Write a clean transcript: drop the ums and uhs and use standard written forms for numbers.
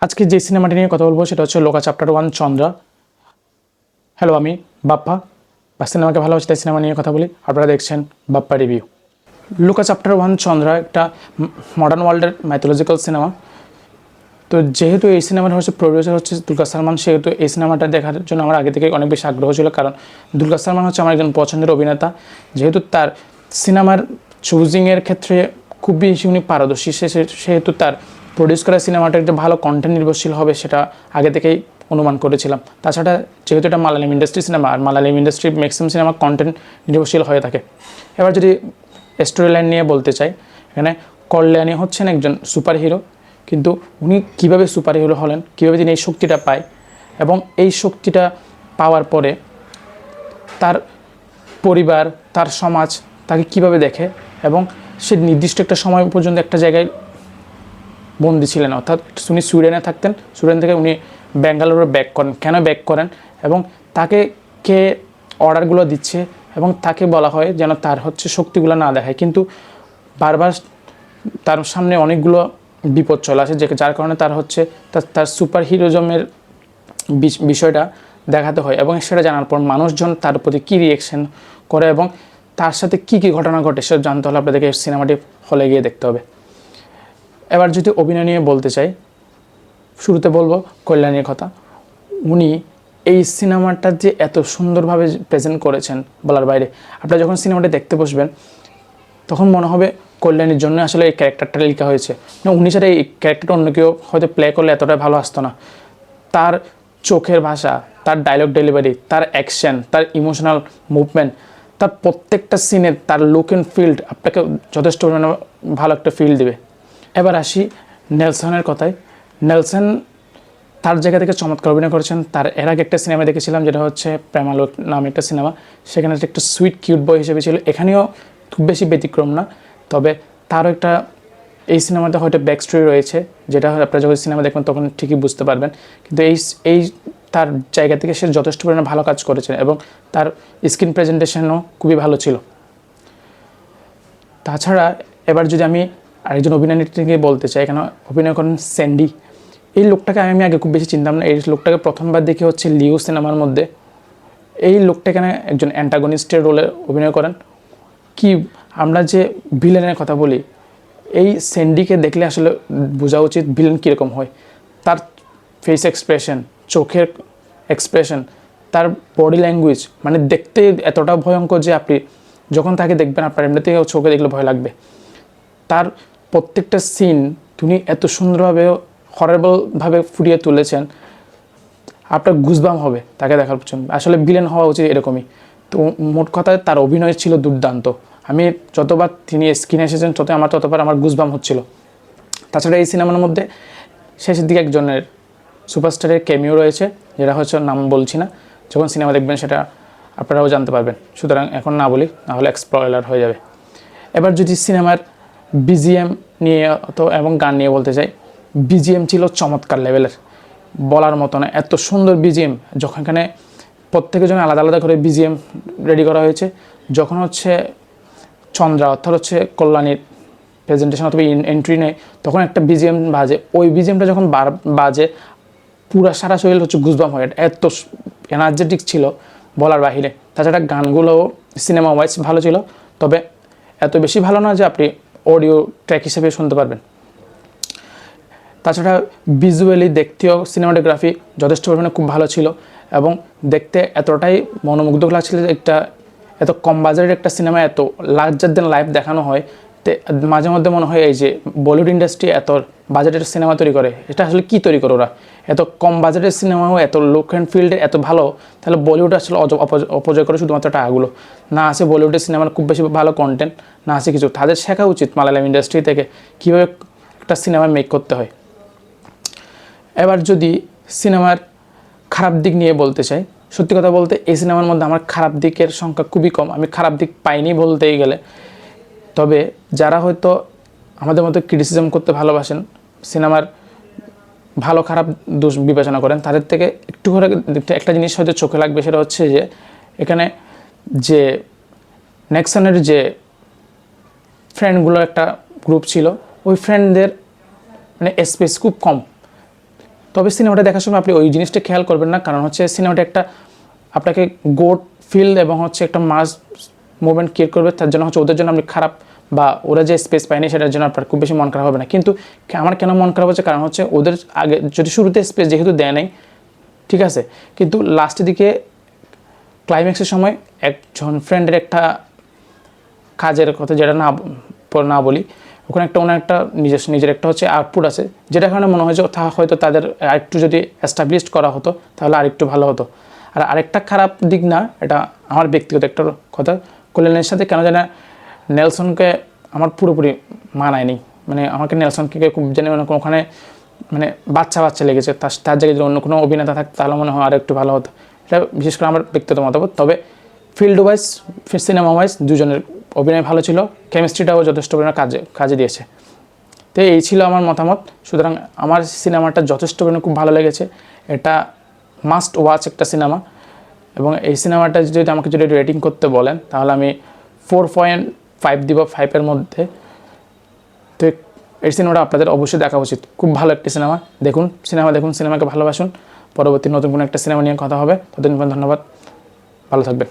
আজকে যে সিনেমাটি নিয়ে কথা বলবো সেটা হচ্ছে লোকা চ্যাপ্টার 1 চন্দ্রা। হ্যালো, আমি বাপ্পা বা সিনেমাকে ভালোবাসি তাই সিনেমা নিয়ে কথা বলি। আপনারা দেখছেন বাপ্পা রিভিউ। লোকা চ্যাপ্টার 1 চন্দ্রা একটা মডার্ন ওয়ার্ল্ডের মাইথোলজিক্যাল সিনেমা। তো যেহেতু এই সিনেমাটা হচ্ছে প্রডিউসার হচ্ছে দুলকার সালমান, সেহেতু এই সিনেমাটা দেখার জন্য আমার আগে থেকে অনেক বেশি আগ্রহ ছিল, কারণ দুলকার সালমান হচ্ছে আমার একজন পছন্দের অভিনেতা। যেহেতু তার সিনেমার চুজিংয়ের ক্ষেত্রে খুব বেশি উনি পারদর্শী, সেহেতু তার প্রডিউস করা সিনেমাটা একটা ভালো কন্টেন্ট নির্ভরশীল হবে সেটা আগে থেকেই অনুমান করেছিলাম। তাছাড়া যেহেতু এটা মালায়ালাম ইন্ডাস্ট্রি সিনেমা, আর মালায়ালাম ইন্ডাস্ট্রির ম্যাক্সিমাম সিনেমা কন্টেন্ট নির্ভরশীল হয়ে থাকে। এবার যদি স্টোরি লাইন নিয়ে বলতে চাই, এখানে কল্যাণী হচ্ছেন একজন সুপার হিরো, কিন্তু উনি কীভাবে সুপার হিরো হলেন, কীভাবে তিনি এই শক্তিটা পায় এবং এই শক্তিটা পাওয়ার পরে তার পরিবার, তার সমাজ তাকে কিভাবে দেখে, এবং সে নির্দিষ্ট একটা সময় পর্যন্ত একটা জায়গায় বন্দি ছিলেন, অর্থাৎ উনি সুইডেনে থাকতেন, সুইডেন থেকে উনি ব্যাঙ্গালোরে ব্যাক করেন। কেন ব্যাক করেন এবং তাকে কে অর্ডারগুলো দিচ্ছে এবং তাকে বলা হয় যেন তার হচ্ছে শক্তিগুলো না দেখায়, কিন্তু বারবার তার সামনে অনেকগুলো বিপদ চলে আসে, যার কারণে তার হচ্ছে তার সুপার হিরোজমের বিষয়টা দেখাতে হয়। এবং সেটা জানার পর মানুষজন তার প্রতি কী রিয়েকশন করে এবং তার সাথে কী কী ঘটনা ঘটে সেটা জানতে হলে আপনাদেরকে সিনেমাটি হলে গিয়ে দেখতে হবে। এবার যদি অভিনয় নিয়ে বলতে চাই, শুরুতে বলবো কল্যাণীর কথা। উনি এই সিনেমাটা যে এত সুন্দরভাবে প্রেজেন্ট করেছেন বলার বাইরে। আপনারা যখন সিনেমাটা দেখতে বসবেন তখন মনে হবে কল্যাণীর জন্য আসলে এই ক্যারেক্টারটা লেখা হয়েছে। উনি ছাড়া এই ক্যারেক্টারটা অন্য কেউ হয়তো প্লে করলে এতটা ভালো আসতো না। তার চোখের ভাষা, তার ডায়লগ ডেলিভারি, তার অ্যাকশন, তার ইমোশনাল মুভমেন্ট, তার প্রত্যেকটা সিনে তার লুক অ্যান্ড ফিল্ড আপনাকে যথেষ্ট পরিমাণে ভালো একটা ফিল দেবে। এবার আসি নেলসনের কথায়। নেলসন তার জায়গা থেকে চমৎকার অভিনয় করেছেন। তার এর আগে একটা সিনেমা দেখেছিলাম যেটা হচ্ছে প্রেমালো নামে একটা সিনেমা, সেখানে একটা সুইট কিউট বয় হিসেবে ছিল। এখানেও খুব বেশি ব্যতিক্রম না, তবে তারও একটা এই সিনেমাতে হয়তো ব্যাক স্টোরি রয়েছে, যেটা আপনারা যখন সিনেমা দেখবেন তখন ঠিকই বুঝতে পারবেন। কিন্তু এই তার জায়গা থেকে সে যথেষ্ট পরিমাণে ভালো কাজ করেছেন এবং তার স্ক্রিন প্রেজেন্টেশনও খুবই ভালো ছিল। তাছাড়া এবার যদি আমি আরেকজন অভিনেত্রীকে বলতে চাই, এখানে অভিনয় করেন স্যান্ডি। এই লোকটাকে আমি আগে খুব বেশি চিনতাম না। এই লোকটাকে প্রথমবার দেখি হচ্ছে লিও সিনেমার মধ্যে। এই লোকটা এখানে একজন অ্যান্টাগনিস্টের রোলে অভিনয় করেন। কি আমরা যে ভিলেনের কথা বলি, এই স্যান্ডিকে দেখলে আসলে বোঝা উচিত ভিলেন কীরকম হয়। তার ফেস এক্সপ্রেশন, চোখের এক্সপ্রেশন, তার বডি ল্যাঙ্গুয়েজ, মানে দেখতে এতটা ভয়ঙ্কর যে আপনি যখন তাকে দেখবেন আপনার এমনিতেই চোখে দেখলে ভয় লাগবে। তার প্রত্যেকটা সিন তিনি এত সুন্দরভাবে হরেবলভাবে ফুটিয়ে তুলেছেন, আপনার গুজবাম হবে তাকে দেখার জন্য। আসলে ভিলেন হওয়া উচিত এরকমই। তো মোট কথায় তার অভিনয় ছিল দুর্দান্ত। আমি যতবার তিনি স্ক্রিনে এসেছেন ততবার আমার গুজবাম হচ্ছিল। তাছাড়া এই সিনেমার মধ্যে শেষের দিকে একজনের সুপারস্টারের ক্যামিও রয়েছে, যেটা হচ্ছে নাম বলছি না, যখন সিনেমা দেখবেন সেটা আপনারাও জানতে পারবেন, সুতরাং এখন না বলি, নাহলে স্পয়লার হয়ে যাবে। এবার যদি সিনেমার বিজিএম নিয়ে এবং গান নিয়ে বলতে চাই, বিজিএম ছিল চমৎকার লেভেলের, বলার মতো না। এত সুন্দর বিজিএম, যখন এখানে প্রত্যেকের জন্য আলাদা আলাদা করে বিজিএম রেডি করা হয়েছে। যখন হচ্ছে চন্দ্রা অর্থাৎ হচ্ছে কল্যাণীর প্রেজেন্টেশন অথবা এন্ট্রি নেয়, তখন একটা বিজিএম বাজে। ওই বিজিএমটা যখন বাজে পুরা সারা শরীর হচ্ছে গুজবাম হয়। এত এনার্জেটিক ছিল বলার বাহিরে। তাছাড়া গানগুলোও সিনেমা ওয়াইজ ভালো ছিল, তবে এত বেশি ভালো না যে আপনি অডিও ট্র্যাক হিসেবে শুনতে পারবেন। তাছাড়া ভিজুয়ালি দেখতেও সিনেমাটোগ্রাফি যথেষ্ট পরিমাণে খুব ভালো ছিল এবং দেখতে এতটাই মনোমুগ্ধক লাগছিল যে এত কম বাজারের একটা সিনেমা এত লার্জার দেন লাইফ দেখানো হয়। মাঝে মধ্যে মনে হয় এই যে বলিউড ইন্ডাস্ট্রি এত বাজেটের সিনেমা তৈরি করে, এটা আসলে কী তৈরি করে ওরা? এত কম বাজেটের সিনেমাও এত লুক অ্যান্ড ফিল্ডে এত ভালো, তাহলে বলিউড আসলে অপচয় করে শুধুমাত্র টাকাগুলো। না আছে বলিউডের সিনেমার খুব বেশি ভালো কন্টেন্ট, না আছে কিছু। তাদের শেখা উচিত মালায়ালাম ইন্ডাস্ট্রি থেকে কীভাবে একটা সিনেমা মেক করতে হয়। এবার যদি সিনেমার খারাপ দিক নিয়ে বলতে চাই, সত্যি কথা বলতে এই সিনেমার মধ্যে আমার খারাপ দিকের সংখ্যা খুবই কম। আমি খারাপ দিক পাইনি বলতেই গেলে। তবে যারা হয়তো আমাদের মতো ক্রিটিসিজম করতে ভালোবাসেন, সিনেমার ভালো খারাপ দোষ বিবেচনা করেন, তাদের থেকে একটু করে একটা জিনিস হয়তো চোখে লাগবে, সেটা হচ্ছে যে এখানে যে নেক্সনের যে ফ্রেন্ডগুলোর একটা গ্রুপ ছিল, ওই ফ্রেন্ডদের মানে স্পেস খুব কম। তবে সিনেমাটা দেখার সময় আপনি ওই জিনিসটা খেয়াল করবেন না, কারণ হচ্ছে সিনেমাটা একটা আপনাকে গোট ফিল এবং হচ্ছে একটা মাস মুভমেন্ট ক্রিয়েট করবে, তার জন্য হচ্ছে ওদের জন্য আপনি খারাপ বা ওরা যে স্পেস পায়নি সেটার জন্য আপনার খুব বেশি মন খারাপ হবে না। কিন্তু আমার কেন মন খারাপ হচ্ছে, কারণ হচ্ছে ওদের আগে যদি শুরুতে স্পেস যেহেতু দেয় নাই, ঠিক আছে, কিন্তু লাস্টের দিকে ক্লাইম্যাক্সের সময় একজন ফ্রেন্ডের একটা কাজের কথা যেটা না বলি, ওখানে একটা ওনার একটা নিজের একটা হচ্ছে আউটপুট আছে, যেটা কারণে মনে হয় যে হয়তো তাদের আরেকটু যদি এস্টাবলিশড করা হতো তাহলে আরেকটু ভালো হতো। আর আরেকটা খারাপ দিক না, এটা আমার ব্যক্তিগত একটা কথা, কল্যাণের সাথে কেন জানে নেলসনকে আমার পুরোপুরি মানায়নি। মানে আমাকে নেলসনকে খুব জানি ওখানে মানে বাচ্চা লেগেছে, তার জায়গায় যদি অন্য কোনো অভিনেতা থাকতো তাহলে মনে হয় আর একটু ভালো হতো। এটা বিশেষ করে আমার ব্যক্তিগত মতামত। তবে ফিল্ড ওয়াইজ, সিনেমা ওয়াইজ দুজনের অভিনয় ভালো ছিল, কেমিস্ট্রিটাও যথেষ্ট পরিমাণে কাজে দিয়েছে। তো এই ছিল আমার মতামত। সুতরাং আমার সিনেমাটা যথেষ্ট পরিমাণে খুব ভালো লেগেছে, এটা মাস্ট ওয়াচ একটা সিনেমা। এবং এই সিনেমাটা আমাকে যদি রেটিং করতে বলেন তাহলে আমি 4.5 দিব, 5-এর মধ্যে। তো এই সিনেমাটা আপনাদের অবশ্যই দেখা উচিত, খুব ভালো একটি সিনেমা। দেখুন, সিনেমাকে ভালোবাসুন। পরবর্তী নতুন কোনো একটা সিনেমা নিয়ে কথা হবে, ততদিন ধন্যবাদ, ভালো থাকবেন।